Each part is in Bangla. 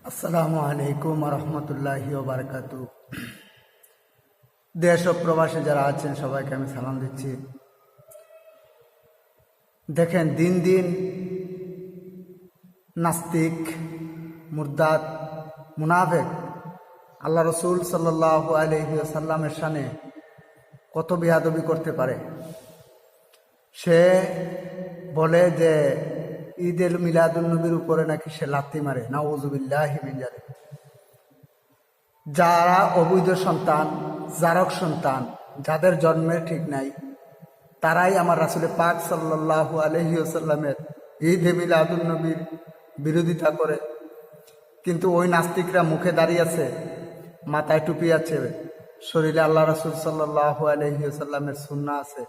আসসালামু আলাইকুম রহমতুল্লাহি বারাকাতু। দেশ ও প্রবাসে যারা আছেন সবাইকে আমি সালাম দিচ্ছি। দেখেন, দিন দিন নাস্তিক, মুরদাদ, মুনাফেক আল্লাহ রসুল সাল্লাল্লাহু আলাইহি ওয়াসাল্লামের শানে কত বেয়াদবি করতে পারে। সে বলে যে ঈদুল মিলাদুন নবীর উপরে নাকি সে লাথি মারে, নাউযুবিল্লাহি মিন যালিক। যারা অবৈধ সন্তান, জারক সন্তান, যাদের জন্মের ঠিক নাই, তারাই আমার রাসূল পাক সাল্লাল্লাহু আলাইহি ওয়াসাল্লামের ঈদ মিলাদুন নবীর বিরোধিতা করে। কিন্তু ওই নাস্তিকরা মুখে দাঁড়িয়ে আছে, মাথায় টুপি আছে, শরীরে আল্লাহ রাসূল সাল্লাল্লাহু আলাইহি ওয়াসাল্লামের সুন্নাহ আছে।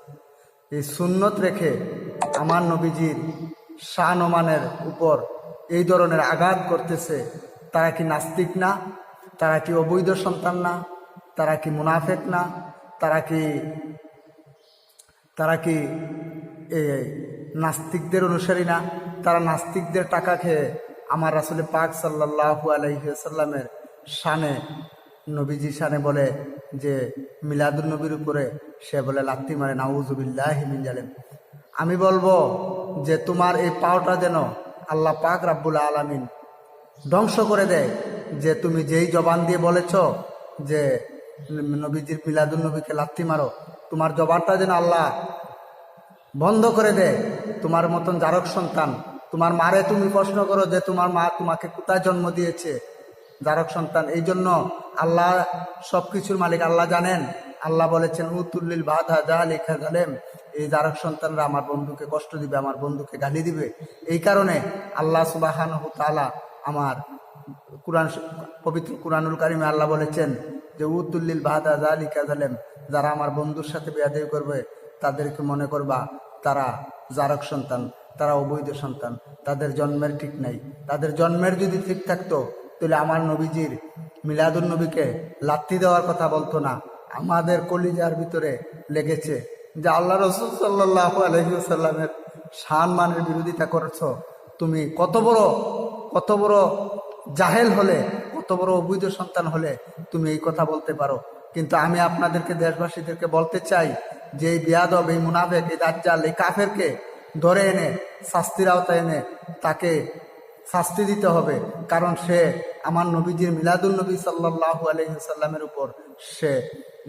এই সুন্নত রেখে আমার নবীজির শান ও মানের উপর এই ধরনের আঘাত করতেছে। তারা কি নাস্তিক না? তারা কি অবৈধ সন্তান না? তারা কি মুনাফেক না? তারা কি নাস্তিকদের অনুসারী না? তারা নাস্তিকদের টাকা খেয়ে আমার রাসূল পাক সাল্লাল্লাহু আলাইহি ওয়াসাল্লামের শানে, নবীজি শানে বলে যে মিলাদুন নবীর উপরে সে বলে লাথি মারে, নাউযুবিল্লাহি মিন জালিক। আমি বলবো যে তোমার এই পাওটা যেন আল্লাহ পাক রাব্বুল আলামিন ধ্বংস করে দেয়। যে তুমি যেই জবান দিয়ে বলেছ যে নবীজির মিলাদুন নবীকে লাথি মারো, তোমার জবানটা যেন আল্লাহ বন্ধ করে দেয়। তোমার মতন জারক সন্তান, তোমার মারে তুমি প্রশ্ন করো যে তোমার মা তোমাকে কোথায় জন্ম দিয়েছে? জারক সন্তান। এই জন্য আল্লাহ সবকিছুর মালিক, আল্লাহ জানেন। আল্লাহ বলেছেন উতুল্লিল বাধা জালিকা জালেম, এই জারক সন্তানরা আমার বন্ধুকে কষ্ট দিবে, আমার বন্ধুকে গালি দিবে। এই কারণে আল্লাহ সুবহানাহু তাআলা আমার পবিত্র কুরআনুল কারিমে আল্লাহ বলেছেন যে উতুল্লিল বাধা জালিকা জালেম, যারা আমার বন্ধুর সাথে বেয়াদবি করবে তাদেরকে মনে করবা তারা জারক সন্তান, তারা অবৈধ সন্তান, তাদের জন্মের ঠিক নাই। তাদের জন্মের যদি ঠিক থাকতো তাহলে আমার নবীজির মিলাদুন নবীকে লাথি দেওয়ার কথা বলতো না। আমাদের কলিজার ভিতরে লেগেছে যে আল্লাহ রসুল সাল্লাল্লাহু আলাইহি ওয়াসাল্লামের শান মানের বিরোধিতা করেছো। তুমি কত বড় জাহেল হলে, কত বড় অবৈধ সন্তান হলে তুমি এই কথা বলতে পারো। কিন্তু আমি আপনাদেরকে, দেশবাসীদেরকে বলতে চাই যে এই বিয়াদব, এই মুনাফেক, এই দাজ্জাল, এই কাফেরকে ধরে এনে শাস্তির আওতায় এনে তাকে শাস্তি দিতে হবে। কারণ সে আমার নবীজির মিলাদুন নবী সাল্লাল্লাহু আলাইহি ওয়াসাল্লামের উপর সে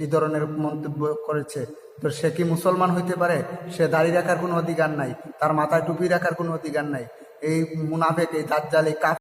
এই ধরনের মন্তব্য করেছে। তো সে কি মুসলমান হইতে পারে? সে দাড়ি রাখার কোনো অধিকার নাই, তার মাথায় টুপি রাখার কোনো অধিকার নাই। এই মুনাফেক, এই দাজ্জাল, এই কাফের